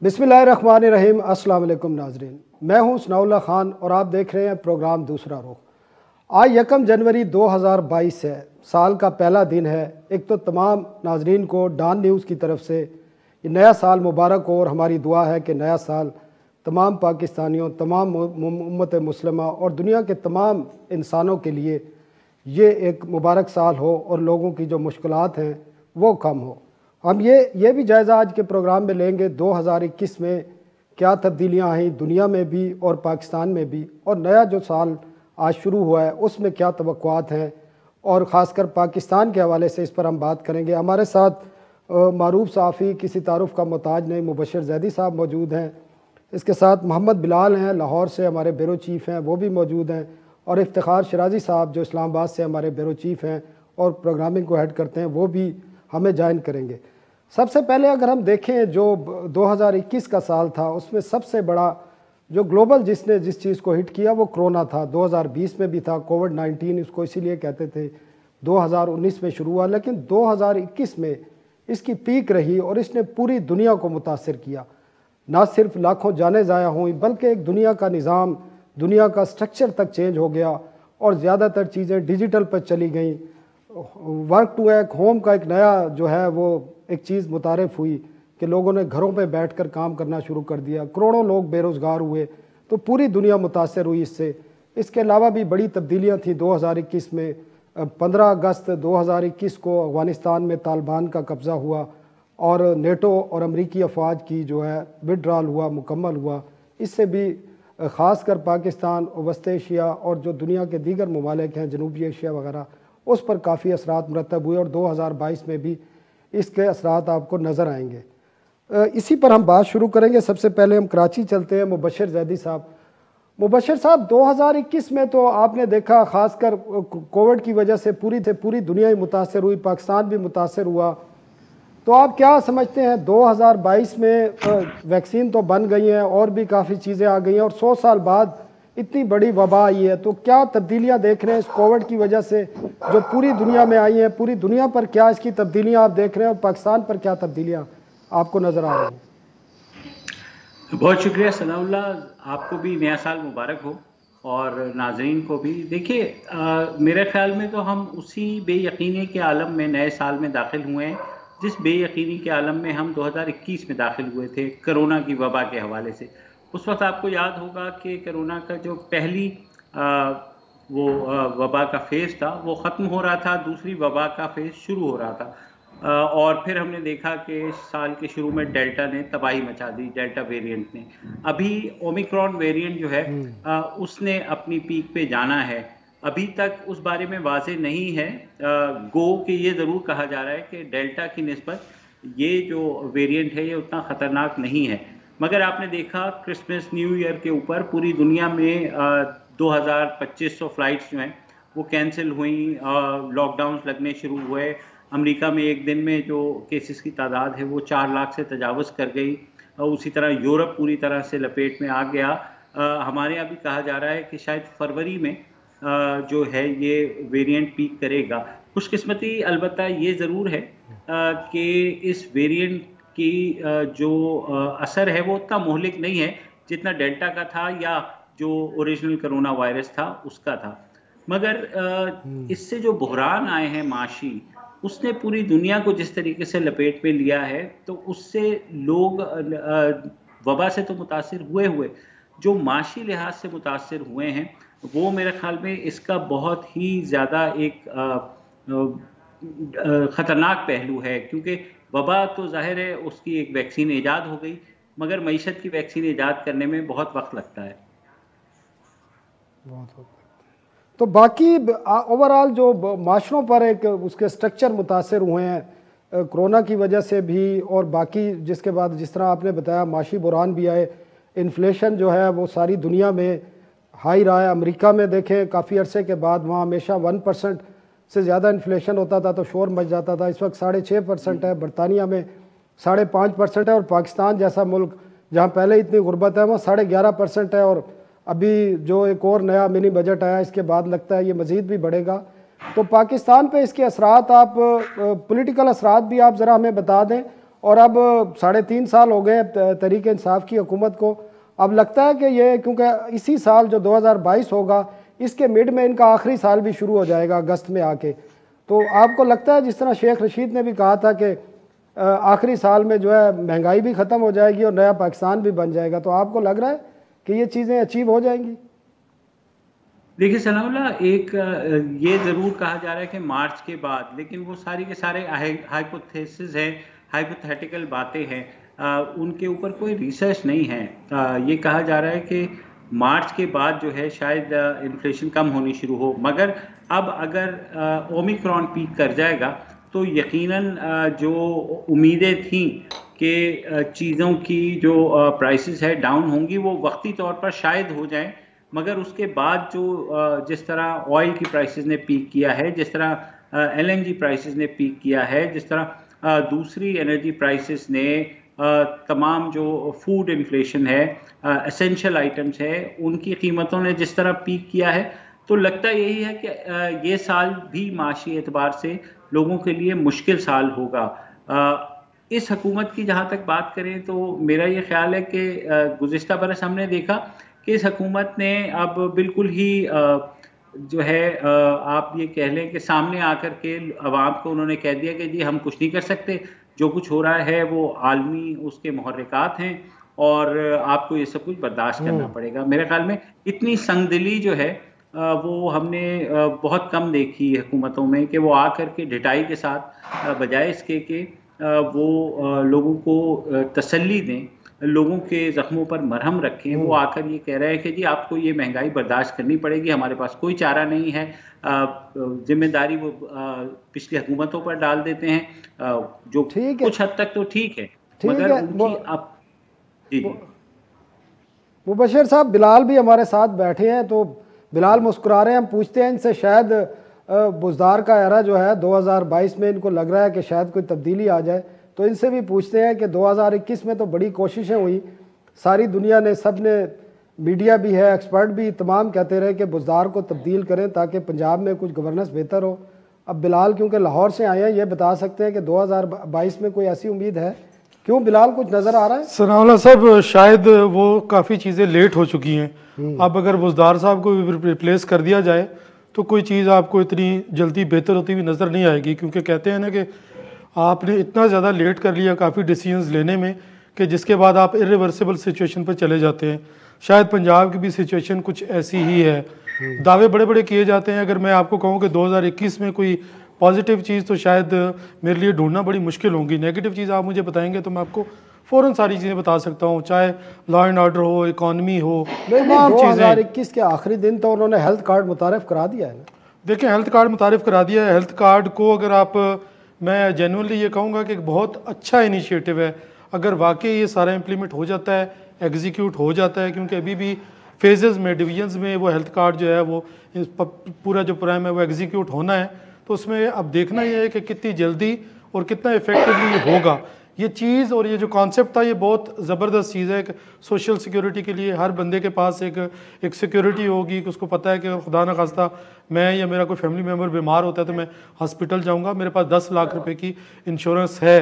बिस्मिल्लाहिर्रहमानिर्रहीम। अस्सलाम वालेकुम नाजरीन, मैं हूं सनाउल्लाह खान और आप देख रहे हैं प्रोग्राम दूसरा रुख। आज 1 जनवरी 2022 है, साल का पहला दिन है। एक तो तमाम नाजरीन को डॉन न्यूज़ की तरफ से ये नया साल मुबारक हो और हमारी दुआ है कि नया साल तमाम पाकिस्तानियों, तमाम उम्मत मुस्लिमा और दुनिया के तमाम इंसानों के लिए ये एक मुबारक साल हो और लोगों की जो मुश्किलात हैं वो कम हो। हम ये भी जायज़ा आज के प्रोग्राम में लेंगे 2021 में क्या तब्दीलियां आई दुनिया में भी और पाकिस्तान में भी, और नया जो साल आज शुरू हुआ है उसमें क्या तवक्कुआत हैं, और ख़ासकर पाकिस्तान के हवाले से इस पर हम बात करेंगे। हमारे साथ मारूफ सहाफ़ी, किसी तारुफ का मोहताज नहीं, मुबशर जैदी साहब मौजूद हैं। इसके साथ मोहम्मद बिलाल हैं, लाहौर से हमारे ब्यूरो चीफ़ हैं, वो भी मौजूद हैं। और इफ्तिखार शिराजी साहब जो इस्लामाबाद से हमारे ब्यूरो चीफ़ हैं और प्रोग्रामिंग को हेड करते हैं, वो भी हमें ज्वाइन करेंगे। सबसे पहले अगर हम देखें जो 2021 का साल था उसमें सबसे बड़ा जो ग्लोबल जिसने जिस चीज़ को हिट किया वो कोरोना था। 2020 में भी था, कोविड-19 इसको इसीलिए कहते थे। 2019 में शुरू हुआ, लेकिन 2021 में इसकी पीक रही और इसने पूरी दुनिया को मुतासिर किया। ना सिर्फ लाखों जानें ज़ाया हुई बल्कि एक दुनिया का निज़ाम, दुनिया का स्ट्रक्चर तक चेंज हो गया और ज़्यादातर चीज़ें डिजिटल पर चली गई। वर्क टू एक होम का एक नया जो है वो एक चीज़ मुतारिफ हुई कि लोगों ने घरों पे बैठकर काम करना शुरू कर दिया। करोड़ों लोग बेरोज़गार हुए, तो पूरी दुनिया मुतासर हुई इससे। इसके अलावा भी बड़ी तब्दीलियां थी 2021 में। 15 अगस्त 2021 को अफ़गानिस्तान में तालिबान का कब्ज़ा हुआ और नेटो और अमरीकी अफवाज की जो है विड्रॉल हुआ, मुकम्मल हुआ। इससे भी ख़ासकर पाकिस्तान और वस्त एशिया और जो दुनिया के दीगर ममालिक हैं, जनूबी एशिया वगैरह, उस पर काफ़ी असरात मुरतब हुए और 2022 में भी इसके असरात आपको नज़र आएंगे। इसी पर हम बात शुरू करेंगे। सबसे पहले हम कराची चलते हैं। मुबशर जैदी साहब, मुबशर साहब 2021 में तो आपने देखा ख़ासकर कोविड की वजह से पूरी दुनिया ही मुतासर हुई, पाकिस्तान भी मुतासर हुआ। तो आप क्या समझते हैं 2022 में वैक्सीन तो बन गई हैं और भी काफ़ी चीज़ें आ गई हैं और 100 साल बाद इतनी बड़ी वबा आई है, तो क्या तब्दीलियां देख रहे हैं इस कोविड की वजह से जो पूरी दुनिया में आई हैं? पूरी दुनिया पर क्या इसकी तब्दीलियां आप देख रहे हैं और पाकिस्तान पर क्या तब्दीलियां आपको नज़र आ रही हैं? बहुत शुक्रिया सनाउल्लाह, आपको भी नया साल मुबारक हो और नाजरीन को भी। देखिए, मेरे ख्याल में तो हम उसी बेयकीनी के आलम में नए साल में दाखिल हुए हैं जिस बेयकीनी के आलम में हम 2021 में दाखिल हुए थे कोरोना की वबा के हवाले से। उस वक्त आपको याद होगा कि कोरोना का जो पहली वबा का फेज़ था वो ख़त्म हो रहा था, दूसरी वबा का फेज़ शुरू हो रहा था। और फिर हमने देखा कि साल के शुरू में डेल्टा ने तबाही मचा दी, डेल्टा वेरिएंट ने। अभी ओमिक्रॉन वेरिएंट जो है उसने अपनी पीक पे जाना है। अभी तक उस बारे में वाज़ेह नहीं है गो कि ये ज़रूर कहा जा रहा है कि डेल्टा की निस्बत ये जो वेरिएंट है ये उतना ख़तरनाक नहीं है। मगर आपने देखा क्रिसमस न्यू ईयर के ऊपर पूरी दुनिया में 2500 फ़्लाइट्स जो हैं वो कैंसिल हुई, लॉकडाउन्स लगने शुरू हुए। अमेरिका में एक दिन में जो केसेस की तादाद है वो 4 लाख से तजावज़ कर गई। उसी तरह यूरोप पूरी तरह से लपेट में आ गया। हमारे यहाँ भी कहा जा रहा है कि शायद फरवरी में जो है ये वेरिएंट पीक करेगा। खुशकिस्मती अलबत्ता ये ज़रूर है कि इस वेरिएंट की जो असर है वो उतना मोहलिक नहीं है जितना डेल्टा का था या जो ओरिजिनल कोरोना वायरस था उसका था। मगर इससे जो बहरान आए हैं माशी, उसने पूरी दुनिया को जिस तरीके से लपेट में लिया है, तो उससे लोग वबा से तो मुतासिर हुए जो माशी लिहाज से मुतासिर हुए हैं वो मेरे ख्याल में इसका बहुत ही ज़्यादा एक ख़तरनाक पहलू है। क्योंकि वबा तो ज़ाहिर है उसकी एक वैक्सीन ईजाद हो गई, मगर मईशत की वैक्सीन ईजाद करने में बहुत वक्त लगता है। तो बाकी ओवरऑल जो माशरों पर एक उसके स्ट्रक्चर मुतासर हुए हैं कोरोना की वजह से भी, और बाकी जिसके बाद जिस तरह आपने बताया माशी बुरान भी आए, इन्फ्लेशन जो है वो सारी दुनिया में हाई रहा है। अमेरिका में देखें काफ़ी अरसे के बाद वहाँ हमेशा 1% से ज़्यादा इन्फ्लेशन होता था तो शोर मच जाता था। इस वक्त 6.5% है। बरतानिया में 5.5% है और पाकिस्तान जैसा मुल्क जहाँ पहले इतनी गुर्बत है वहाँ 11.5% है। और अभी जो एक और नया मिनी बजट आया इसके बाद लगता है ये मज़ीद भी बढ़ेगा। तो पाकिस्तान पे इसके असरात आप पॉलिटिकल असरात भी आप ज़रा हमें बता दें, और अब 3.5 साल हो गए तहरीक इंसाफ की हुकूमत को। अब लगता है कि ये क्योंकि इसी साल जो 2022 होगा इसके मिड में इनका आखिरी साल भी शुरू हो जाएगा अगस्त में आके, तो आपको लगता है जिस तरह शेख रशीद ने भी कहा था कि आखिरी साल में जो है महंगाई भी ख़त्म हो जाएगी और नया पाकिस्तान भी बन जाएगा, तो आपको लग रहा है कि ये चीज़ें अचीव हो जाएंगी? देखिए सनाउल्लाह, एक ये ज़रूर कहा जा रहा है कि मार्च के बाद, लेकिन वो सारी के सारे हाइपोथेसिस हैं, हाइपोथेटिकल बातें हैं, उनके ऊपर कोई रिसर्च नहीं है। ये कहा जा रहा है कि मार्च के बाद जो है शायद इन्फ्लेशन कम होनी शुरू हो, मगर अब अगर ओमिक्रॉन पीक कर जाएगा तो यकीनन जो उम्मीदें थीं कि चीज़ों की जो प्राइसेस है डाउन होंगी वो वक्ती तौर पर शायद हो जाएं, मगर उसके बाद जो जिस तरह ऑयल की प्राइसेस ने पीक किया है, जिस तरह LNG प्राइसेस ने पीक किया है, जिस तरह दूसरी एनर्जी प्राइसेस ने, तमाम जो फूड इन्फ्लेशन है, एसेंशियल आइटम्स है, उनकी कीमतों ने जिस तरह पीक किया है, तो लगता यही है कि ये साल भी माशी एतबार से लोगों के लिए मुश्किल साल होगा। इस हुकूमत की जहाँ तक बात करें तो मेरा ये ख्याल है कि गुज़िश्ता बरस हमने देखा कि इस हुकूमत ने अब बिल्कुल ही जो है आप ये कह लें कि सामने आकर के अवाम को उन्होंने कह दिया कि जी हम कुछ नहीं कर सकते, जो कुछ हो रहा है वो आलमी उसके मुहर्रिकात हैं और आपको ये सब कुछ बर्दाश्त करना पड़ेगा। मेरे ख्याल में इतनी संगदिली जो है वो हमने बहुत कम देखी हुकूमतों में, कि वो आकर के ढिठाई के साथ बजाय इसके कि वो लोगों को तसल्ली दें, लोगों के ज़ख्मों पर मरहम रखें, वो आकर ये कह रहे हैं कि जी आपको ये महंगाई बर्दाश्त करनी पड़ेगी, हमारे पास कोई चारा नहीं है। जिम्मेदारी वो पिछली हुकूमतों पर डाल देते हैं, जो कुछ हद तक तो ठीक है, मगर उनकी अब जी मुबशर साहब, बिलाल भी हमारे साथ बैठे हैं, तो बिलाल मुस्कुरा रहे हैं। हम पूछते हैं इनसे, शायद बुज़दार का एरा जो है 2022 में इनको लग रहा है कि शायद कोई तब्दीली आ जाए, तो इनसे भी पूछते हैं कि 2021 में तो बड़ी कोशिशें हुई, सारी दुनिया ने, सब ने, मीडिया भी है, एक्सपर्ट भी तमाम कहते रहे कि बुज़दार को तब्दील करें ताकि पंजाब में कुछ गवर्नेंस बेहतर हो। अब बिलाल क्योंकि लाहौर से आए हैं, ये बता सकते हैं कि 2022 में कोई ऐसी उम्मीद है? क्यों बिलाल, कुछ नज़र आ रहा है? सनाउल्लाह साहब, शायद वो काफ़ी चीज़ें लेट हो चुकी हैं। अब अगर बुज़दार साहब को रिप्लेस कर दिया जाए तो कोई चीज़ आपको इतनी जल्दी बेहतर होती हुई नज़र नहीं आएगी, क्योंकि कहते हैं ना कि आपने इतना ज़्यादा लेट कर लिया काफ़ी डिसीजंस लेने में कि जिसके बाद आप इरिवर्सिबल सिचुएशन पर चले जाते हैं। शायद पंजाब की भी सिचुएशन कुछ ऐसी ही है। दावे बड़े बड़े किए जाते हैं। अगर मैं आपको कहूँ कि 2021 में कोई पॉजिटिव चीज़ तो शायद मेरे लिए ढूंढना बड़ी मुश्किल होगी। नेगेटिव चीज़ आप मुझे बताएंगे तो मैं आपको फ़ौरन सारी चीज़ें बता सकता हूँ, चाहे लॉ एंड ऑर्डर हो, इकॉनमी हो, तमाम चीज़ें। 2021 के आखिरी दिन तो उन्होंने हेल्थ कार्ड मुतारिफ करा दिया है ना। देखिए, हेल्थ कार्ड मुतारिफ करा दिया है। हेल्थ कार्ड को अगर आप, मैं जेन्युइनली ये कहूँगा कि एक बहुत अच्छा इनिशिएटिव है। अगर वाकई ये सारा इम्प्लीमेंट हो जाता है, एग्जीक्यूट हो जाता है, क्योंकि अभी भी फेजेस में, डिवीजन्स में वो हेल्थ कार्ड जो है वो पूरा जो प्रोग्राम है वो एग्जीक्यूट होना है, तो उसमें अब देखना ये है कि कितनी जल्दी और कितना इफेक्टिवली ये होगा। ये चीज़ और ये जो कॉन्सेप्ट था ये बहुत ज़बरदस्त चीज़ है। सोशल सिक्योरिटी के लिए हर बंदे के पास एक सिक्योरिटी होगी कि उसको पता है कि खुदा न खास्ता मैं या मेरा कोई फैमिली मेम्बर बीमार होता है तो मैं हॉस्पिटल जाऊंगा, मेरे पास 10 लाख रुपए की इंश्योरेंस है।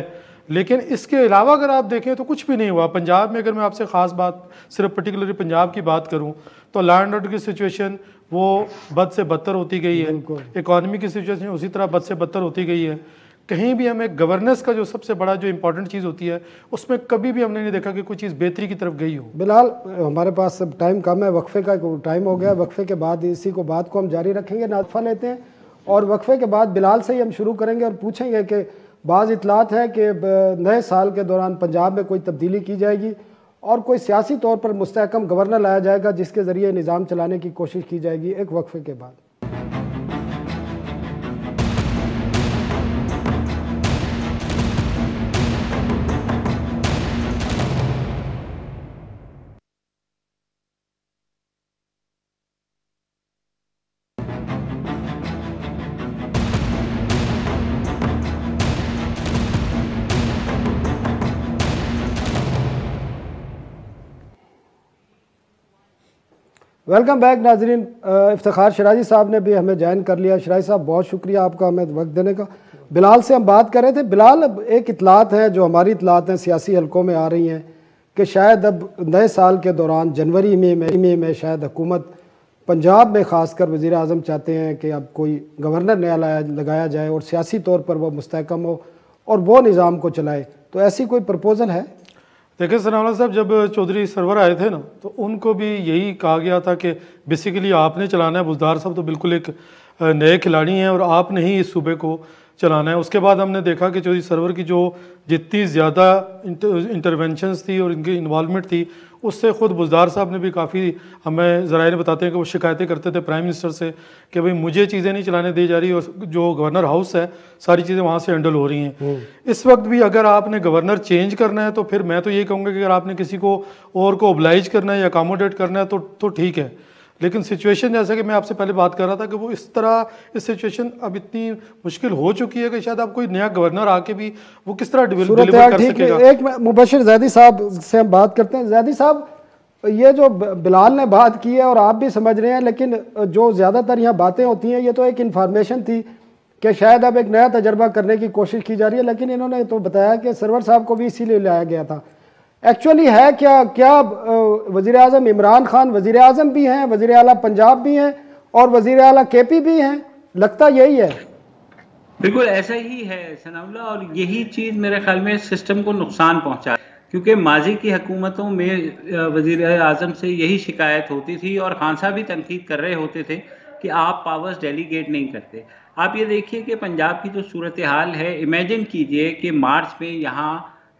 लेकिन इसके अलावा अगर आप देखें तो कुछ भी नहीं हुआ पंजाब में। अगर मैं आपसे ख़ास बात सिर्फ पर्टिकुलरली पंजाब की बात करूँ तो लॉ एंड ऑर्डर की सिचुएशन वो बद से बदतर होती गई है। इकॉनमी की सिचुएशन उसी तरह बद से बदतर होती गई है। कहीं भी हमें गवर्नेंस का जो सबसे बड़ा जो इंपॉर्टेंट चीज़ होती है उसमें कभी भी हमने नहीं देखा कि कोई चीज़ बेहतरी की तरफ गई हो। बिलाल, हमारे पास सब टाइम कम है, वक्फे का टाइम हो गया। वक्फे के बाद इसी को बात को हम जारी रखेंगे, नातफा लेते हैं और वक्फे के बाद बिलाल से ही हम शुरू करेंगे और पूछेंगे कि बाज़ इतलात हैं कि नए साल के दौरान पंजाब में कोई तब्दीली की जाएगी और कोई सियासी तौर पर मुस्तहकम गवर्नर लाया जाएगा जिसके ज़रिए निज़ाम चलाने की कोशिश की जाएगी। एक वक्फे के बाद वेलकम बैक नाजरीन। इफ्तिखार शराजी साहब ने भी हमें ज्वाइन कर लिया। शराजी साहब, बहुत शुक्रिया आपका हमें वक्त देने का। बिलाल से हम बात कर रहे थे। बिलाल, अब एक इतलात है जो हमारी इतलात हैं सियासी हलकों में आ रही हैं कि शायद अब नए साल के दौरान जनवरी में शायद हुकूमत पंजाब में ख़ासकर वज़ीर आज़म चाहते हैं कि अब कोई गवर्नर नया लगाया जाए और सियासी तौर पर वो मुस्तहकम हो और वो निज़ाम को चलाए। तो ऐसी कोई प्रपोज़ल है? देखिए सनाउल्लाह साहब, जब चौधरी सरवर आए थे ना तो उनको भी यही कहा गया था कि बेसिकली आपने चलाना है। बुज़दार साहब तो बिल्कुल एक नए खिलाड़ी हैं और आपने ही इस सूबे को चलाना है। उसके बाद हमने देखा कि चौधरी सरवर की जो जितनी ज़्यादा इंटरवेंशंस थी और इनकी इन्वॉल्वमेंट थी, उससे ख़ुद बुज़दार साहब ने भी काफ़ी, हमें ज़राए बताते हैं कि वो शिकायतें करते थे प्राइम मिनिस्टर से कि भाई मुझे चीज़ें नहीं चलाने दी जा रही और जो गवर्नर हाउस है सारी चीज़ें वहाँ से हैंडल हो रही हैं। इस वक्त भी अगर आपने गवर्नर चेंज करना है तो फिर मैं तो यही कहूँगा कि अगर आपने किसी को और को ओब्लाइज करना है या अकोमोडेट करना है तो ठीक है, लेकिन सिचुएशन जैसे कि मैं आपसे पहले बात कर रहा था कि वो इस तरह इस सिचुएशन अब इतनी मुश्किल हो चुकी है कि शायद आप कोई नया गवर्नर आके भी वो किस तरह डिलीवर कर सकेगा। एक मुबशिर ज़ैदी साहब से हम बात करते हैं। ज़ैदी साहब, ये जो बिलाल ने बात की है और आप भी समझ रहे हैं, लेकिन जो ज़्यादातर यहाँ बातें होती हैं ये तो एक इन्फॉर्मेशन थी कि शायद अब एक नया तजर्बा करने की कोशिश की जा रही है, लेकिन इन्होंने तो बताया कि सरवर साहब को भी इसीलिए लाया गया था। एक्चुअली है क्या वज़ीर आज़म इमरान खान वज़ीर आज़म भी हैं, वज़ीर आला पंजाब भी हैं और वज़ीर आला केपी भी हैं? लगता यही है। बिल्कुल ऐसा ही है सनाउल्लाह, और यही चीज़ मेरे ख्याल में सिस्टम को नुकसान पहुंचा, क्योंकि माजी की हुकूमतों में वज़ीर आज़म से यही शिकायत होती थी और खान साहब भी तनकीद कर रहे होते थे कि आप पावर्स डेलीगेट नहीं करते। आप ये देखिए कि पंजाब की जो सूरत हाल है, इमेजिन कीजिए कि मार्च में यहाँ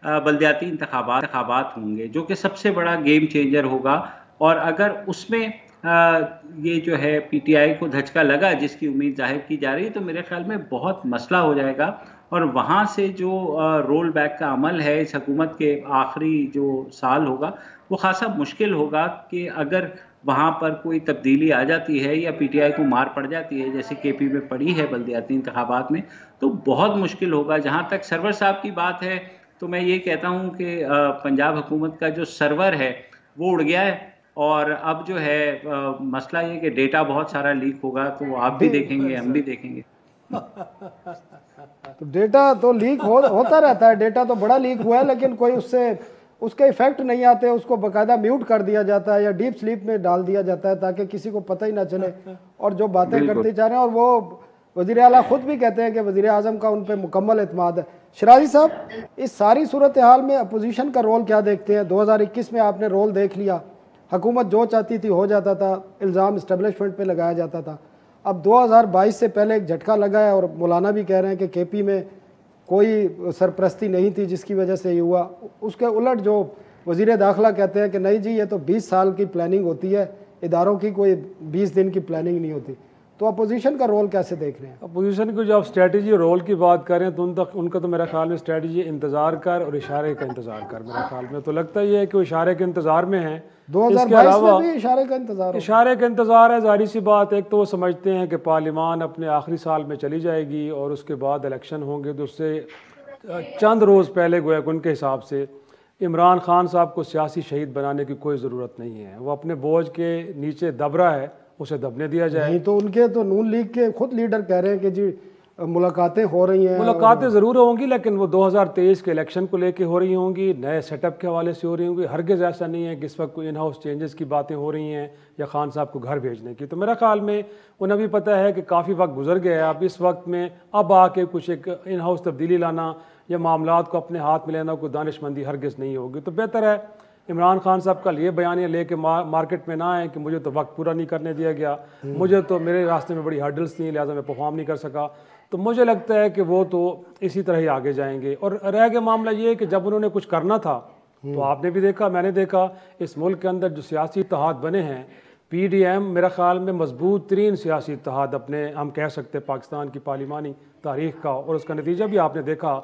बल्दियाती इंतखाबात होंगे जो कि सबसे बड़ा गेम चेंजर होगा, और अगर उसमें ये जो है पीटीआई को धचका लगा जिसकी उम्मीद जाहिर की जा रही है, तो मेरे ख्याल में बहुत मसला हो जाएगा। और वहाँ से जो रोल बैक का अमल है इस हुकूमत के आखिरी जो साल होगा वो खासा मुश्किल होगा कि अगर वहाँ पर कोई तब्दीली आ जाती है या पीटीआई को मार पड़ जाती है जैसे केपी में पड़ी है बल्दियाती इंतखाबात में, तो बहुत मुश्किल होगा। जहाँ तक सरवर साहब की बात है तो मैं ये कहता हूँ कि पंजाब हुकूमत का जो सर्वर है वो उड़ गया है, और अब जो है मसला ये कि डेटा बहुत सारा लीक होगा, तो आप भी देखेंगे, हम भी देखेंगे। तो डेटा तो लीक होता रहता है, डेटा तो बड़ा लीक हुआ है, लेकिन कोई उसके इफेक्ट नहीं आते, उसको बाकायदा म्यूट कर दिया जाता है या डीप स्लीप में डाल दिया जाता है ताकि किसी को पता ही ना चले और जो बातें करते जा रहे हैं। और वो वज़ीर आला खुद भी कहते हैं कि वज़ीर आज़म का उन पर मुकम्मल एतमाद है। शराजी साहब, इस सारी सूरत हाल में अपोजिशन का रोल क्या देखते हैं? 2021 में आपने रोल देख लिया, हुकूमत जो चाहती थी हो जाता था, इल्ज़ाम इस्टेब्लिशमेंट पे लगाया जाता था। अब 2022 से पहले एक झटका लगा है और मौलाना भी कह रहे हैं कि केपी में कोई सरपरस्ती नहीं थी जिसकी वजह से ये हुआ। उसके उलट जो वज़ीर दाखिला कहते हैं कि नहीं जी ये तो 20 साल की प्लानिंग होती है, इदारों की कोई 20 दिन की प्लानिंग नहीं होती। तो अपोजिशन का रोल कैसे देख रहे हैं? अपोजिशन की जो आप स्ट्रेटजी रोल की बात करें तो उनका तो मेरा ख्याल में स्ट्रेटजी इंतज़ार कर और इशारे का इंतज़ार कर। मेरा ख्याल में तो लगता ही है कि वो इशारे के इंतज़ार में हैं। 2022 में भी इशारे का इंतज़ार है। जाहिर सी बात, एक तो वो समझते हैं कि पार्लियामान अपने आखिरी साल में चली जाएगी और उसके बाद इलेक्शन होंगे, तो उससे चंद रोज़ पहले गोया उनके हिसाब से इमरान खान साहब को सियासी शहीद बनाने की कोई ज़रूरत नहीं है। वो अपने बोझ के नीचे दब रहा है, उसे दबने दिया जाए। नहीं तो उनके तो नून लीग के खुद लीडर कह रहे हैं कि जी मुलाकातें हो रही हैं। मुलाकातें ज़रूर होंगी, लेकिन वो 2023 के इलेक्शन को लेके हो रही होंगी, नए सेटअप के हवाले से हो रही होंगी। हरगिज़ ऐसा नहीं है कि इस वक्त कोई इन हाउस चेंजेस की बातें हो रही हैं या खान साहब को घर भेजने की। तो मेरा ख्याल में उन्हें भी पता है कि काफ़ी वक्त गुजर गया है। अब इस वक्त में अब आके कुछ एक इन हाउस तब्दीली लाना या मामलात को अपने हाथ में लेना कोई दानिशमंदी हरगिज़ नहीं होगी। तो बेहतर है इमरान खान साहब का ये बयानियाँ लेके मार्केट में ना आए कि मुझे तो वक्त पूरा नहीं करने दिया गया, मुझे तो मेरे रास्ते में बड़ी हर्डल्स थी लिहाजा मैं परफॉर्म नहीं कर सका। तो मुझे लगता है कि वो तो इसी तरह ही आगे जाएंगे। और रह गया मामला ये है कि जब उन्होंने कुछ करना था तो आपने भी देखा, मैंने देखा, इस मुल्क के अंदर जो सियासी इत्तेहाद बने हैं, PDM मेरा ख्याल में मजबूत तरीन सियासी इत्तेहाद अपने हम कह सकते हैं पाकिस्तान की पार्लिमानी तारीख का, और उसका नतीजा भी आपने देखा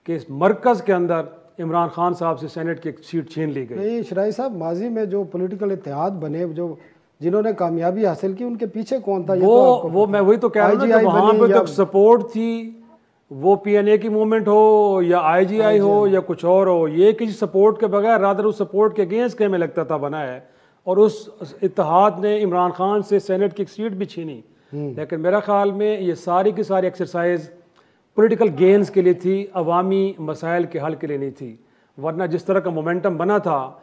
कि इस मरकज़ के अंदर इमरान खान साहब से सेनेट की एक सीट छीन ली गई। नहीं शराई साहब, माजी में जो पॉलिटिकल इत्तेहाद बने, जो जिन्होंने कामयाबी हासिल की, उनके पीछे कौन था? वो मैं वही तो कह रहा हूँ कि वहाँ पे तो सपोर्ट थी, वो PNA की मूवमेंट हो या IGI हो या कुछ और हो, ये किसी सपोर्ट के बगैर रादर उस सपोर्ट के अगेंस्ट के में लगता था बना है। और उस इत्तेहाद ने इमरान खान से सेनेट की एक सीट भी छीनी। लेकिन मेरा ख्याल में ये सारी की सारी एक्सरसाइज पॉलिटिकल गेन्स के लिए थी, अवामी मसाइल के हल के लिए नहीं थी। वरना जिस तरह का मोमेंटम बना था,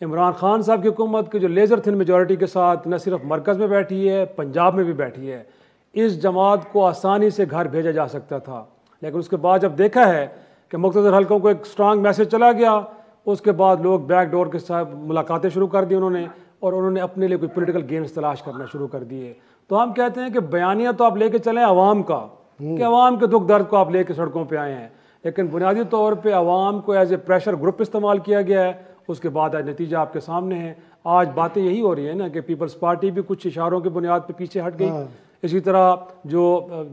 इमरान खान साहब की हुकूमत की जो लेज़र थिन मेजॉरिटी के साथ न सिर्फ मरकज़ में बैठी है, पंजाब में भी बैठी है, इस जमात को आसानी से घर भेजा जा सकता था। लेकिन उसके बाद जब देखा है कि मुख्तलिफ हल्कों को एक स्ट्रांग मैसेज चला गया, उसके बाद लोग बैक डोर के साथ मुलाकातें शुरू कर दी उन्होंने, और उन्होंने अपने लिए कोई पॉलिटिकल गेम्स तलाश करना शुरू कर दिए। तो हम कहते हैं कि बयानिया तो आप लेके चलें अवाम का, कि अवाम के दुख दर्द को आप लेके सड़कों पे आए हैं, लेकिन बुनियादी तौर पे अवाम को एज ए प्रेशर ग्रुप इस्तेमाल किया गया है। उसके बाद आज नतीजा आपके सामने है। आज बातें यही हो रही है ना कि पीपल्स पार्टी भी कुछ इशारों की बुनियाद पे पीछे हट गई। इसी तरह जो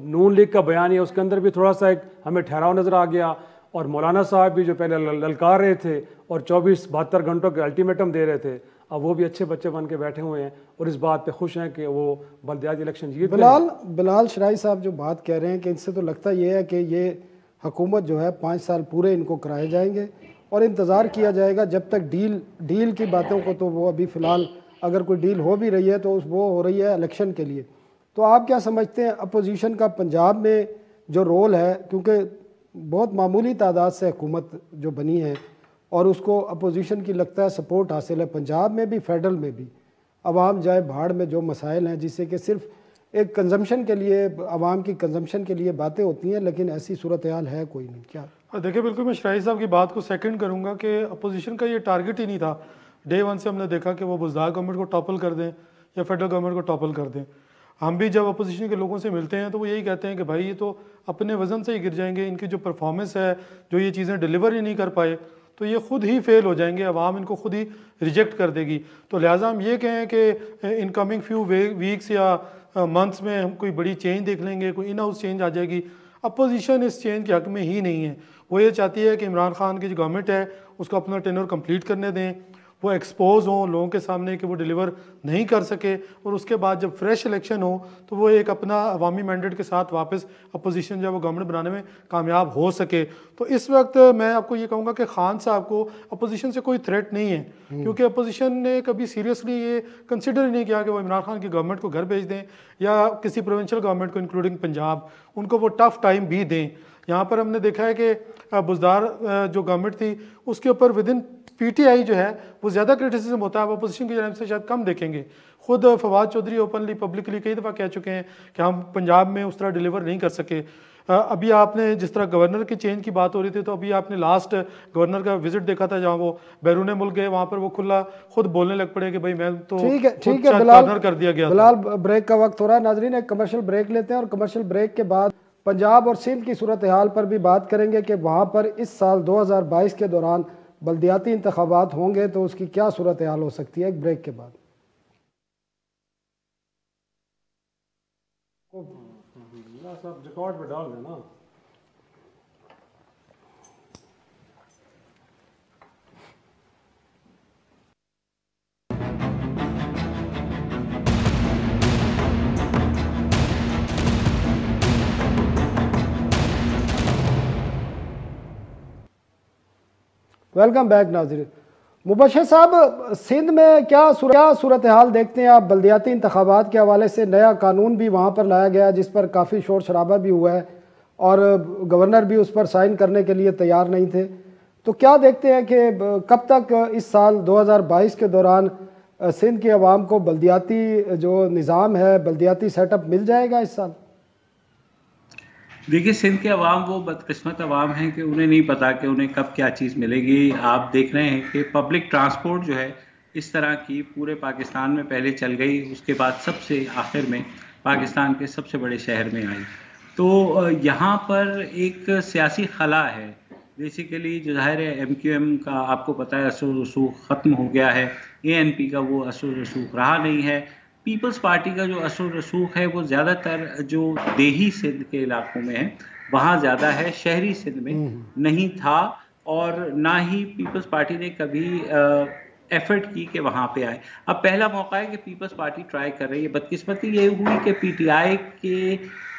नून लीग का बयान है उसके अंदर भी थोड़ा सा एक हमें ठहराव नज़र आ गया, और मौलाना साहब भी जो पहले ललकार रहे थे और 24-72 घंटों के अल्टीमेटम दे रहे थे, अब वो भी अच्छे बच्चे बन के बैठे हुए हैं और इस बात पे खुश हैं कि वो बल्दियाती इलेक्शन जीत गए। बिलाल शराई साहब जो बात कह रहे हैं कि इनसे तो लगता ये है कि ये हुकूमत जो है 5 साल पूरे इनको कराए जाएंगे और इंतज़ार किया जाएगा जब तक डील की बातों को, तो वो अभी फ़िलहाल अगर कोई डील हो भी रही है तो वो हो रही है इलेक्शन के लिए। तो आप क्या समझते हैं अपोजिशन का पंजाब में जो रोल है, क्योंकि बहुत मामूली तादाद से हुकूमत जो बनी है और उसको अपोजिशन की लगता है सपोर्ट हासिल है, पंजाब में भी फेडरल में भी, आवाम जाए भाड़ में जो मसाइल हैं जिससे कि सिर्फ एक कंजम्पशन के लिए, आवाम की कंजम्पशन के लिए बातें होती हैं, लेकिन ऐसी सूरत हाल है कोई नहीं। क्या देखिए, बिल्कुल मैं शराई साहब की बात को सेकंड करूंगा कि अपोजिशन का ये टारगेट ही नहीं था। डे 1 से हमने देखा कि वो बुज़दार गवर्नमेंट को टॉपल कर दें या फेडरल गवर्नमेंट को टॉपल कर दें। हम भी जब अपोजिशन के लोगों से मिलते हैं तो वो यही कहते हैं कि भाई ये तो अपने वज़न से ही गिर जाएंगे, इनकी जो परफॉर्मेंस है, जो ये चीज़ें डिलीवर ही नहीं कर पाए तो ये खुद ही फेल हो जाएंगे, अवाम इनको खुद ही रिजेक्ट कर देगी। तो लिहाजा हम ये कहें कि इन कमिंग फ्यू वीक्स या मंथ्स में हम कोई बड़ी चेंज देख लेंगे, कोई इन हाउस चेंज आ जाएगी। अपोजिशन इस चेंज के हक में ही नहीं है। वो ये चाहती है कि इमरान खान की जो गवर्नमेंट है उसको अपना टेन्योर कंप्लीट करने दें, वो एक्सपोज हों लोगों के सामने कि वो डिलीवर नहीं कर सके, और उसके बाद जब फ्रेश इलेक्शन हो तो वो एक अपना अवामी मैंडेट के साथ वापस अपोजिशन जब वो गवर्नमेंट बनाने में कामयाब हो सके। तो इस वक्त मैं आपको ये कहूँगा कि खान साहब को अपोजिशन से कोई थ्रेट नहीं है, क्योंकि अपोजिशन ने कभी सीरियसली ये कंसिडर ही नहीं किया कि वो इमरान खान की गवर्नमेंट को घर भेज दें या किसी प्रोविंशियल गवर्नमेंट को इंक्लूडिंग पंजाब, उनको वो टफ टाइम भी दें। यहाँ पर हमने देखा है कि बुज़दार जो गवर्नमेंट थी उसके ऊपर विद इन पीटीआई जो है वो ज़्यादा क्रिटिसिज्म होता है, आप अपोजिशन की जानब से शायद कम देखेंगे। खुद फवाद चौधरी ओपनली पब्लिकली कई दफ़ा कह चुके हैं कि हम पंजाब में उस तरह डिलीवर नहीं कर सके। अभी आपने जिस तरह गवर्नर की चेंज की बात हो रही थी, तो अभी आपने लास्ट गवर्नर का विजिट देखा था जहाँ वो बैरून मुल्क गए, वहाँ पर वो खुद बोलने लग पड़े कि भाई मैं तो ठीक है बिलाल, कर दिया गया। बिलाल, ब्रेक का वक्त हो रहा है। नाजरीन, एक कमर्शियल ब्रेक लेते हैं और कमर्शियल ब्रेक के बाद पंजाब और सिंध की सूरत हाल पर भी बात करेंगे कि वहाँ पर इस साल 2022 के दौरान बल्दियाती इंतखाबात होंगे तो उसकी क्या सूरत हाल हो सकती है। एक ब्रेक के बाद रिकॉर्ड पे डाल देना। वेलकम बैक नाज़रीन। मुबशर साहब, सिंध में क्या सूरत हाल देखते हैं आप? बल्दियाती इंतखाबात के हवाले से नया कानून भी वहाँ पर लाया गया जिस पर काफ़ी शोर शराबा भी हुआ है और गवर्नर भी उस पर साइन करने के लिए तैयार नहीं थे। तो क्या देखते हैं कि कब तक इस साल 2022 के दौरान सिंध के अवाम को बल्दियाती जो निज़ाम है, बल्दियाती सेटअप मिल जाएगा इस साल? देखिए, सिंध के अवाम वो बदकिस्मत अवाम हैं कि उन्हें नहीं पता कि उन्हें कब क्या चीज़ मिलेगी। आप देख रहे हैं कि पब्लिक ट्रांसपोर्ट जो है इस तरह की पूरे पाकिस्तान में पहले चल गई, उसके बाद सबसे आखिर में पाकिस्तान के सबसे बड़े शहर में आई। तो यहाँ पर एक सियासी खला है बेसिकली, जो ज़ाहिर है MQM का आपको पता है असर रसूख ख़त्म हो गया है, ANP का वो असर रसूख रहा नहीं है। पीपल्स पार्टी का जो असर रसूख है वो ज़्यादातर जो देही सिंध के इलाकों में है वहाँ ज़्यादा है, शहरी सिंध में नहीं था, और ना ही पीपल्स पार्टी ने कभी एफर्ट की कि वहाँ पे आए। अब पहला मौका है कि पीपल्स पार्टी ट्राई कर रही है। बदकिस्मती ये हुई कि PTI के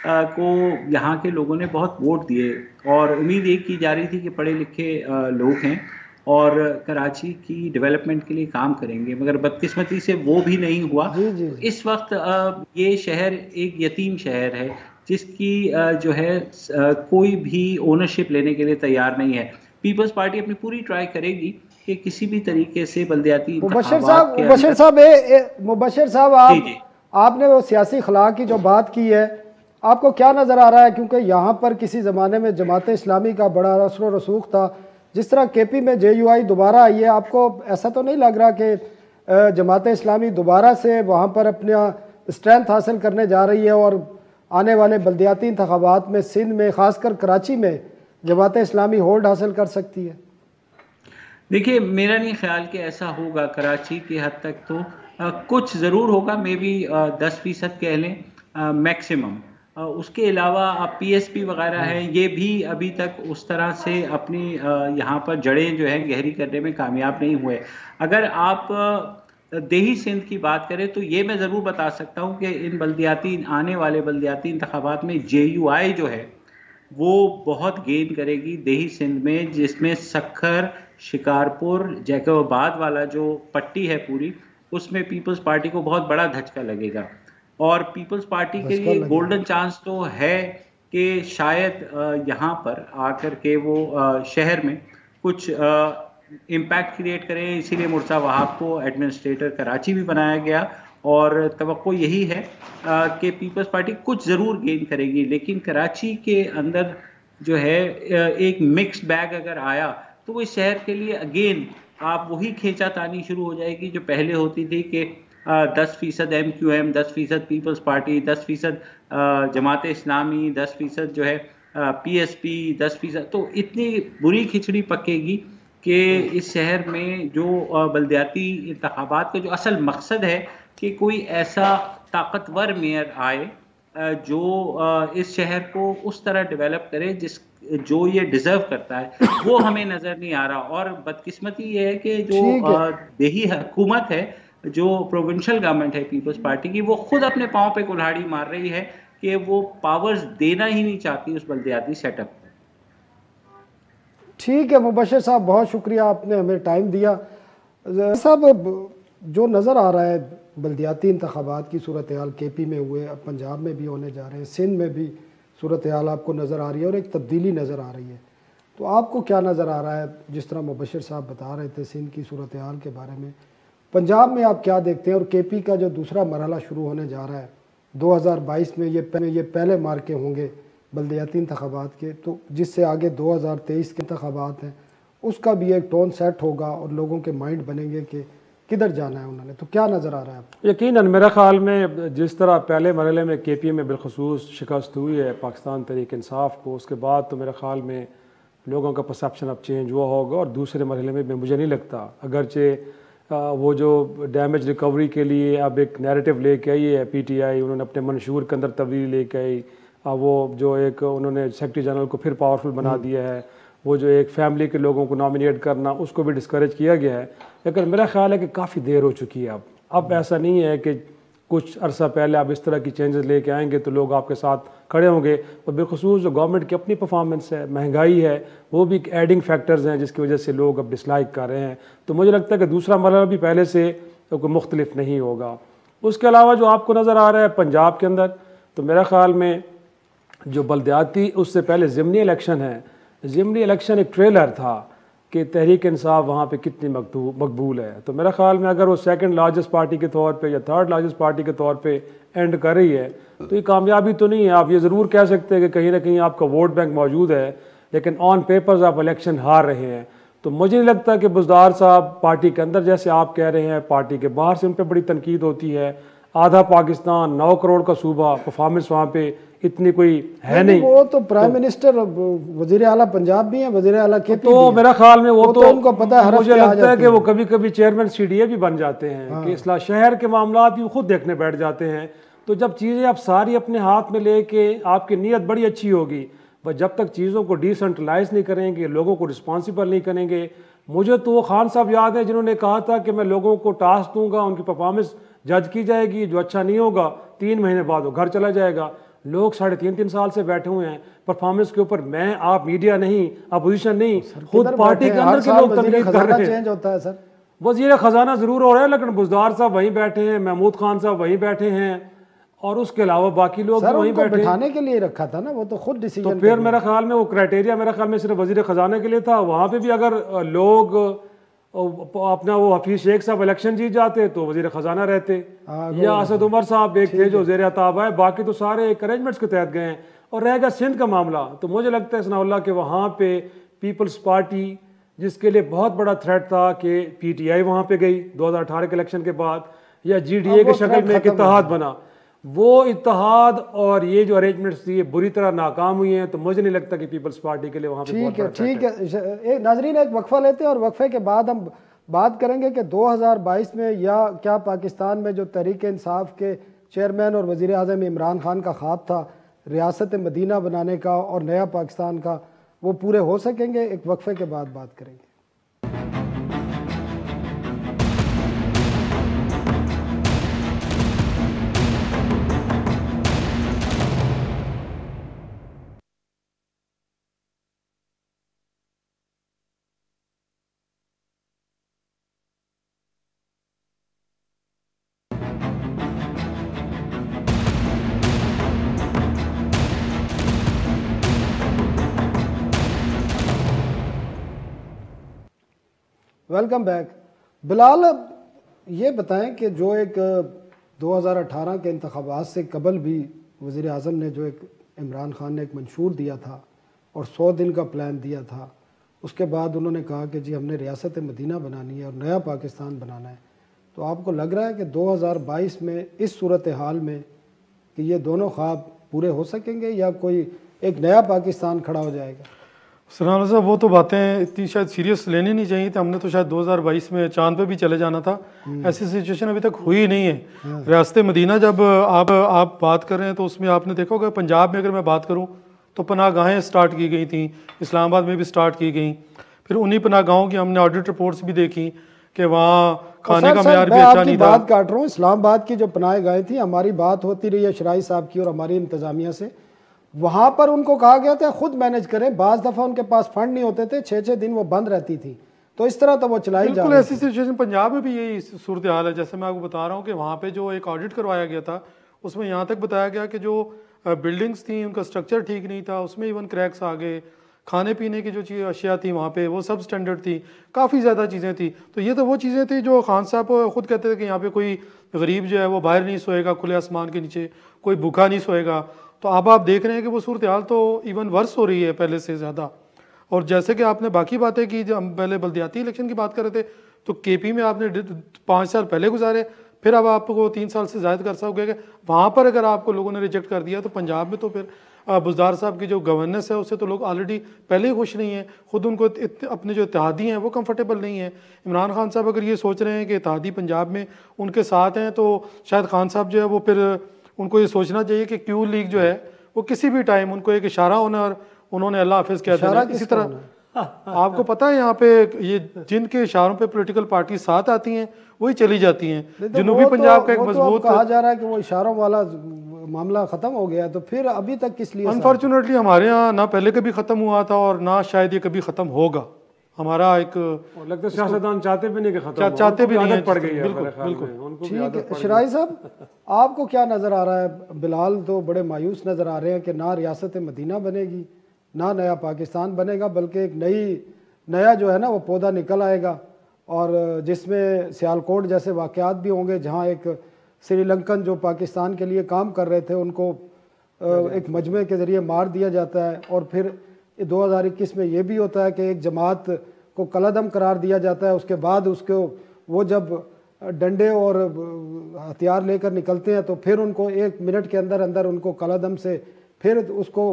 को यहाँ के लोगों ने बहुत वोट दिए और उम्मीद ये की जा रही थी कि पढ़े लिखे लोग हैं और कराची की डेवलपमेंट के लिए काम करेंगे, मगर बदकिस्मती से वो भी नहीं हुआ। जी। इस वक्त ये शहर एक यतीम शहर है, जिसकी जो है कोई भी ओनरशिप लेने के लिए तैयार नहीं है। पीपल्स पार्टी अपनी पूरी ट्राई करेगी कि किसी भी तरीके से बल्दियाती इंतखाबात के मुबशिर साहब आपने वो सियासी अखलाक की जो बात की है, आपको क्या नज़र आ रहा है? क्योंकि यहाँ पर किसी ज़माने में जमात इस्लामी का बड़ा असर व रसूख था, जिस तरह KP में JUI दोबारा आई है, आपको ऐसा तो नहीं लग रहा कि जमात इस्लामी दोबारा से वहाँ पर अपना स्ट्रेंथ हासिल करने जा रही है और आने वाले बल्दियाती इंतखाबात में सिंध में, ख़ासकर कराची में, जमात इस्लामी होल्ड हासिल कर सकती है? देखिए, मेरा नहीं ख्याल कि ऐसा होगा। कराची की हद तक तो कुछ ज़रूर होगा, मे बी 10% कह लें मैक्सिमम। उसके अलावा आप PSP वगैरह हैं, ये भी अभी तक उस तरह से अपनी यहाँ पर जड़ें जो हैं गहरी करने में कामयाब नहीं हुए। अगर आप देही सिंध की बात करें तो ये मैं ज़रूर बता सकता हूँ कि इन आने वाले बल्दियाती इंतखाबात में JUI जो है वो बहुत गेन करेगी देही सिंध में, जिसमें सक्खर, शिकारपुर, जैकबाबाद वाला जो पट्टी है पूरी, उसमें पीपल्स पार्टी को बहुत बड़ा धचका लगेगा। और पीपल्स पार्टी के लिए गोल्डन चांस तो है कि शायद यहाँ पर आकर के वो शहर में कुछ इम्पैक्ट क्रिएट करें। इसीलिए मुर्तज़ा वहाब को एडमिनिस्ट्रेटर कराची भी बनाया गया और तवक्को यही है कि पीपल्स पार्टी कुछ ज़रूर गेन करेगी। लेकिन कराची के अंदर जो है एक मिक्स बैग अगर आया तो वो इस शहर के लिए अगेन आप वही खींचातानी शुरू हो जाएगी जो पहले होती थी कि 10% MQM, 10% peoples party, 10% Jamaat Islami, 10% जो है PSP, 10%। तो इतनी बुरी खिचड़ी पकेगी कि इस शहर में जो बल्दियाती इंतखाबात का जो असल मकसद है कि कोई ऐसा ताकतवर मेयर आए जो इस शहर को उस तरह डेवलप करे जो ये डिजर्व करता है, वो हमें नजर नहीं आ रहा। और बदकिस्मती ये है कि जो देही हुकूमत है, जो प्रोविंशियल गवर्नमेंट है पीपल्स पार्टी की, वो खुद अपने पांव पे कुल्हाड़ी मार रही है कि वो पावर्स देना ही नहीं चाहती उस बल्दियाती सेटअप को। ठीक है मुबशिर साहब, बहुत शुक्रिया, आपने हमें टाइम दिया। साहब, जो नज़र आ रहा है बल्दियाती इंतखाबात की सूरत हाल KP में हुए, अब पंजाब में भी होने जा रहे हैं, सिंध में भी सूरत हाल आपको नज़र आ रही है और एक तब्दीली नज़र आ रही है, तो आपको क्या नज़र आ रहा है? जिस तरह मुबशिर साहब बता रहे थे सिंध की सूरत हाल के बारे में, पंजाब में आप क्या देखते हैं? और KP का जो दूसरा मरहला शुरू होने जा रहा है 2022 में, ये पहले मार्के होंगे बल्दियाती इंतखाबात के, तो जिससे आगे 2023 के इंतखाबात हैं उसका भी एक टोन सेट होगा और लोगों के माइंड बनेंगे कि किधर जाना है उन्होंने। तो क्या नज़र आ रहा है आपको? यकीनन मेरा ख्याल में जिस तरह पहले मरहले में KP में बिलखसूस शिकस्त हुई है पाकिस्तान तहरीक इंसाफ को, उसके बाद तो मेरे ख्याल में लोगों का परसेप्शन अब चेंज हुआ होगा। और दूसरे मरहले में मुझे नहीं लगता, अगरचे वो जो डैमेज रिकवरी के लिए अब एक नैरेटिव लेके आई है PTI, उन्होंने अपने मंशूर के अंदर तब्दीली लेके आई, वो जो एक उन्होंने सेक्रेटरी जनरल को फिर पावरफुल बना दिया है, वो जो एक फैमिली के लोगों को नॉमिनेट करना उसको भी डिस्करेज किया गया है। लेकिन मेरा ख्याल है कि काफ़ी देर हो चुकी है। अब ऐसा नहीं है कि कुछ अरसा पहले आप इस तरह की चेंजेस लेके आएंगे तो लोग आपके साथ खड़े होंगे। और बिलखसूस जो गवर्नमेंट की अपनी परफॉर्मेंस है, महंगाई है, वो भी एडिंग फैक्टर्स हैं जिसकी वजह से लोग अब डिसलाइक कर रहे हैं। तो मुझे लगता है कि दूसरा मरहला भी पहले से कोई मुख्तलिफ नहीं होगा। उसके अलावा जो आपको नज़र आ रहा है पंजाब के अंदर, तो मेरा ख्याल में जो बल्दियाती, उससे पहले ज़िमनी इलेक्शन है, ज़िमनी इलेक्शन एक ट्रेलर था कि तहरीक इंसाफ वहाँ पे कितनी मकबूल है। तो मेरा ख्याल में अगर वो सेकंड लार्जेस्ट पार्टी के तौर पे या थर्ड लार्जेस्ट पार्टी के तौर पे एंड कर रही है तो ये कामयाबी तो नहीं है। आप ये ज़रूर कह सकते हैं कि कहीं ना कहीं आपका वोट बैंक मौजूद है, लेकिन ऑन पेपर्स आप इलेक्शन हार रहे हैं। तो मुझे नहीं लगता कि बुज़दार साहब पार्टी के अंदर, जैसे आप कह रहे हैं, पार्टी के बाहर से उन पर बड़ी तनकीद होती है। आधा पाकिस्तान, 9 करोड़ का सूबा, परफॉर्मेंस वहाँ पे इतनी कोई है नहीं। वो तो प्राइम मिनिस्टर, वजीर आला पंजाब भी है, वजीर आला KP तो मेरा ख्याल में वो तो उनको पता है। मुझे लगता है कि वो कभी कभी चेयरमैन CDA भी बन जाते हैं कि इसला शहर के मामला भी खुद देखने बैठ जाते हैं। तो जब चीज़ें आप सारी अपने हाथ में लेके, आपकी नीयत बड़ी अच्छी होगी, पर जब तक चीज़ों को डिसेंट्रलाइज नहीं करेंगे, लोगों को रिस्पॉन्सिबल नहीं करेंगे। मुझे तो वो खान साहब याद है जिन्होंने कहा था कि मैं लोगों को टास्क दूंगा, उनकी परफॉर्मेंस जज की जाएगी, जो अच्छा नहीं होगा 3 महीने बाद वो घर चला जाएगा। लोग 3.5 साल से बैठे हुए हैं परफॉर्मेंस के ऊपर। मैं, आप मीडिया नहीं, अपोजिशन नहीं, खुद पार्टी के अंदर के लोग तनकीद कर रहे हैं। चेंज होता है सर, वज़ीर ख़जाना ज़रूर हो रहा है, लेकिन बुज़दार साहब वहीं बैठे हैं, महमूद खान साहब वहीं बैठे हैं, और उसके अलावा बाकी लोग सर वहीं उनको बैठे। बिठाने के लिए रखा था ना, वो तो खुद डिसीजन। तो फिर मेरा ख्याल में वो क्राइटेरिया मेरा ख्याल में सिर्फ वजीर खजाने के लिए था। वहाँ पे भी अगर लोग अपना वो हफीज शेख साहब इलेक्शन जीत जाते तो वजीर खजाना रहते, या असद उमर साहब एक थे जो ज़ेर अताब आए, बाकी तो सारे एक अरेंजमेंट्स के तहत गए हैं। और रह गया सिंध का मामला, तो मुझे लगता है सनाउल्लाह के वहाँ पे पीपल्स पार्टी जिसके लिए बहुत बड़ा थ्रेट था कि PTI वहाँ पे गई 2018 के इलेक्शन के बाद, या GDA के शक्ल में एक इत्तेहाद बना, वो इत्तेहाद और ये जो अरेंजमेंट्स थी ये बुरी तरह नाकाम हुई हैं। तो मुझे नहीं लगता कि पीपल्स पार्टी के लिए वहाँ पे बहुत बड़ा ठीक है। नाजरीन एक वक्फा लेते हैं और वक्फे के बाद हम बात करेंगे कि 2022 में या क्या पाकिस्तान में जो तहरीक इंसाफ के चेयरमैन और वज़ीर आज़म इमरान खान का ख्वाब था रियासत मदीना बनाने का और नया पाकिस्तान का, वो पूरे हो सकेंगे? एक वक्फे के बाद बात करेंगे। Welcome back. बिलाल, अब ये बताएं कि जो एक 2018 के इंतखाबात से कबल भी वज़ीर आज़म ने जो एक इमरान खान ने एक मंशूर दिया था और 100 दिन का प्लान दिया था, उसके बाद उन्होंने कहा कि जी हमने रियासत मदीना बनानी है और नया पाकिस्तान बनाना है, तो आपको लग रहा है कि 2022 में इस सूरत हाल में कि ये दोनों ख्वाब पूरे हो सकेंगे या कोई एक नया पाकिस्तान खड़ा हो जाएगा? सनाउल्लाह साहब, वो तो बातें इतनी शायद सीरियस लेनी नहीं चाहिए थी। हमने तो शायद 2022 में चांद पे भी चले जाना था। ऐसी सिचुएशन अभी तक हुई नहीं है। रियासत मदीना जब आप बात कर रहे हैं तो उसमें आपने देखा होगा पंजाब में अगर मैं बात करूं तो पनाहगाहें स्टार्ट की गई थी, इस्लामाबाद में भी स्टार्ट की गई। फिर उन्हीं पनाहगाहों की हमने ऑडिट रिपोर्ट्स भी देखी कि वहाँ खाने का मेयार भी अच्छा नहीं था। बात काट रहा हूँ, इस्लामाबाद की जो पनाहगाहें थी, हमारी बात होती रही है शराई साहब की और हमारी इंतजामिया से, वहां पर उनको कहा गया था खुद मैनेज करें। बाज दफा उनके पास फंड नहीं होते थे, 6-6 दिन वो बंद रहती थी, तो इस तरह तो वो चलाई जा रही। ऐसी सिचुएशन पंजाब में भी यही सूरत हाल है। जैसे मैं आपको बता रहा हूँ कि वहाँ पे जो एक ऑडिट करवाया गया था उसमें यहाँ तक बताया गया कि जो बिल्डिंग्स थी उनका स्ट्रक्चर ठीक नहीं था, उसमें इवन क्रैक्स आ गए। खाने पीने की जो चीज़ अशिया थी वहाँ पे वो सब स्टैंडर्ड थी, काफ़ी ज़्यादा चीज़ें थी। तो ये तो वो चीज़ें थी जो खान साहब खुद कहते थे कि यहाँ पे कोई गरीब जो है वो बाहर नहीं सोएगा खुले आसमान के नीचे, कोई भूखा नहीं सोएगा। तो अब आप देख रहे हैं कि वो सूरत हाल तो इवन वर्स हो रही है पहले से ज़्यादा। और जैसे कि आपने बाकी बातें की, जब हम पहले बल्दियाती इलेक्शन की बात कर रहे थे तो KP में आपने 5 साल पहले गुजारे, फिर अब आपको 3 साल से ज़्यादा कर सकोगे। वहाँ पर अगर आपको लोगों ने रिजेक्ट कर दिया तो पंजाब में तो फिर बुज़दार साहब की जो गवर्नेंस है उससे तो लोग ऑलरेडी पहले ही खुश नहीं हैं। खुद उनको अपने जो इत्तेहादी हैं वो कंफर्टेबल नहीं है। इमरान खान साहब अगर ये सोच रहे हैं कि इत्तेहादी पंजाब में उनके साथ हैं तो शायद खान साहब जो है वो फिर उनको ये सोचना चाहिए कि क्यू लीग जो है वो किसी भी टाइम उनको एक इशारा होना और उन्होंने अल्लाह हाफिज कह देना। इसी तरह आपको पता है यहाँ पे ये जिनके इशारों पे पॉलिटिकल पार्टी साथ आती हैं वही चली जाती हैं। जनूबी पंजाब का एक मजबूत कहा जा रहा है कि वो इशारों वाला मामला खत्म हो गया, तो फिर अभी तक किस लिए? अनफॉर्चुनेटली हमारे यहाँ ना पहले कभी खत्म हुआ था और ना शायद ये कभी खत्म होगा। हमारा एक लगता है सियासतदान चाहते भी नहीं कि खत्म हो, चाहते भी नहीं, आदत पड़ गई है। बिल्कुल। ठीक है शराई साहब, आपको क्या नजर आ रहा है? बिलाल तो बड़े मायूस नजर आ रहे हैं कि ना रियासत मदीना बनेगी ना नया पाकिस्तान बनेगा, बल्कि एक नया जो है ना वो पौधा निकल आएगा और जिसमें सियालकोट जैसे वाक़यात भी होंगे जहाँ एक श्रीलंकन जो पाकिस्तान के लिए काम कर रहे थे उनको एक मजमे के ज़रिए मार दिया जाता है। और फिर 2021 में ये भी होता है कि एक जमात को कलअदम करार दिया जाता है, उसके बाद उसको वो जब डंडे और हथियार लेकर निकलते हैं तो फिर उनको 1 मिनट के अंदर अंदर उनको कलअदम से फिर उसको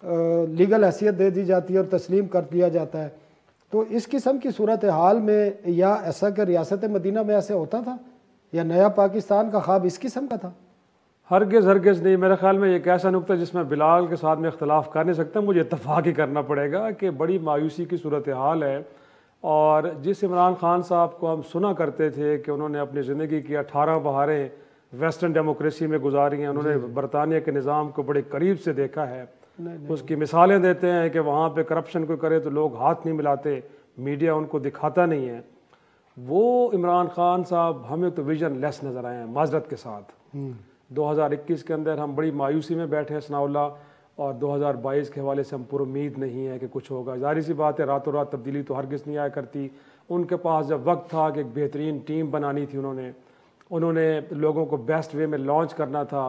लीगल हैसियत दे दी जाती है और तस्लीम कर दिया जाता है। तो इस किस्म की सूरत हाल में या ऐसा कि रियासत मदीना में ऐसे होता था या नया पाकिस्तान का ख्वाब इस किस्म का था? हरगिज़ नहीं। मेरे ख्याल में एक ऐसा नुक्ता जिसमें बिलाल के साथ में इख्तलाफ कर नहीं सकता, मुझे इत्तफाक ही करना पड़ेगा कि बड़ी मायूसी की सूरत हाल है। और जिस इमरान खान साहब को हम सुना करते थे कि उन्होंने अपनी ज़िंदगी की 18 बहारें वेस्टर्न डेमोक्रेसी में गुजारी हैं, उन्होंने बरतानिया के निज़ाम को बड़े करीब से देखा है, उसकी मिसालें देते हैं कि वहाँ पे करप्शन को करे तो लोग हाथ नहीं मिलाते, मीडिया उनको दिखाता नहीं है। वो इमरान खान साहब हमें तो विजन लेस नज़र आए हैं माजरत के साथ। 2021 के अंदर हम बड़ी मायूसी में बैठे हैं सनाउल्लाह, और 2022 के हवाले से हम पूरी उम्मीद नहीं है कि कुछ होगा। ज़ाहिर सी बात है, रातों रात तब्दीली तो हरगिज़ नहीं आया करती। उनके पास जब वक्त था कि एक बेहतरीन टीम बनानी थी, उन्होंने लोगों को बेस्ट वे में लॉन्च करना था,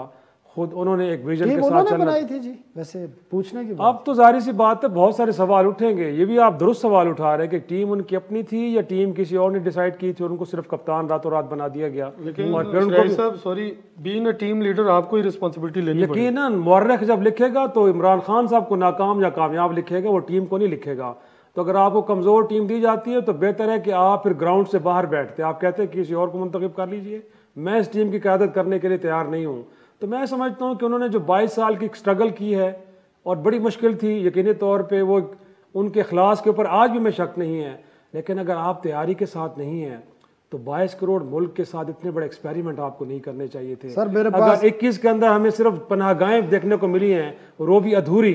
खुद उन्होंने एक विजन के साथ चलना बनाई थी जी। वैसे पूछने की अब तो जाहिर सी बात है बहुत सारे सवाल उठेंगे। ये भी आप दुरुस्त सवाल उठा रहे हैं कि टीम उनकी अपनी थी या टीम किसी और ने डिसाइड की थी और उनको सिर्फ कप्तान रातों रात बना दिया गया। लेकिन और फिर उनको साहब sorry, being a team leader आपको ही रिस्पांसिबिलिटी लेनी पड़ेगी। यकीनन मौर्रख जब लिखेगा तो इमरान खान साहब को नाकाम या कामयाब लिखेगा, वो टीम को नहीं लिखेगा। तो अगर आपको कमज़ोर टीम दी जाती है तो बेहतर है कि आप फिर ग्राउंड से बाहर बैठते, आप कहते हैं किसी और को मुंतखब कर लीजिए, मैं इस टीम की क़यादत करने के लिए तैयार नहीं हूँ। तो मैं समझता हूँ कि उन्होंने जो 22 साल की स्ट्रगल की है और बड़ी मुश्किल थी, यकीनी तौर पे वो उनके अखलास के ऊपर आज भी मैं शक नहीं है, लेकिन अगर आप तैयारी के साथ नहीं हैं तो 22 करोड़ मुल्क के साथ इतने बड़े एक्सपेरिमेंट आपको नहीं करने चाहिए थे। सर मेरे अगर 21 के अंदर हमें सिर्फ पनाहगाहें देखने को मिली हैं और वो भी अधूरी,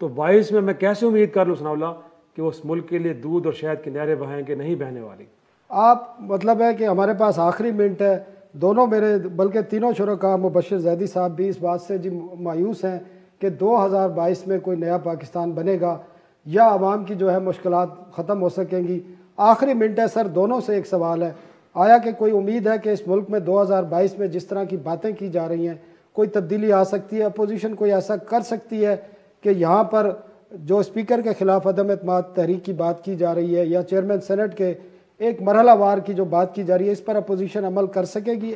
तो 22 में मैं कैसे उम्मीद कर लूँ सनाउल्लाह कि वो उस मुल्क के लिए दूध और शहद की नहरें बहेंगे, नहीं बहने वाली। आप मतलब है कि हमारे पास आखिरी मिनट है, दोनों मेरे बल्कि तीनों शुरका मुबश्शिर ज़ैदी साहब भी इस बात से जी मायूस हैं कि 2022 में कोई नया पाकिस्तान बनेगा या आवाम की जो है मुश्किलात ख़त्म हो सकेंगी। आखिरी मिनट है सर, दोनों से एक सवाल है, आया कि कोई उम्मीद है कि इस मुल्क में 2022 में जिस तरह की बातें की जा रही हैं कोई तब्दीली आ सकती है? अपोजिशन कोई ऐसा कर सकती है कि यहाँ पर जो स्पीकर के ख़िलाफ़ अदम एतमाद तहरीक की बात की जा रही है या चेयरमैन सेनेट के एक मरहलावार की जो बात की जा रही है, इस पर अपोजिशन अमल कर सकेगी?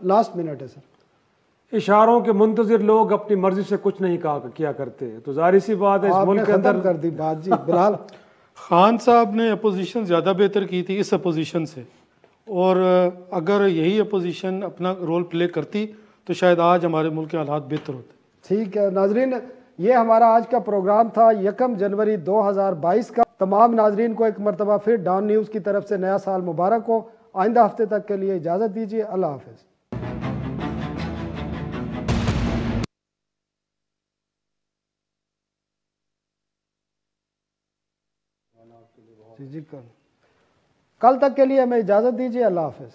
लास्ट मिनट है सर। इशारों के मुंतजिर लोग अपनी मर्जी से कुछ नहीं किया करते, तो जाहिर सी बात है इस मुल्क के अंदर कर दी बात जी। बिलाल खान साहब ने अपोजिशन ज़्यादा बेहतर की थी इस अपोजिशन से, और अगर यही अपोजिशन अपना रोल प्ले करती तो शायद आज हमारे मुल्क के हालात बेहतर होते। ठीक है नाजरीन, ये हमारा आज का प्रोग्राम था 1 जनवरी 2022 का। तमाम नाजरीन को एक मरतबा फिर डॉन न्यूज़ की तरफ से नया साल मुबारक हो। आइंदा हफ्ते तक के लिए इजाज़त दीजिए। अल्लाह हाफ़िज़। जी कल तक के लिए हमें इजाज़त दीजिए। अल्लाह हाफ़िज़।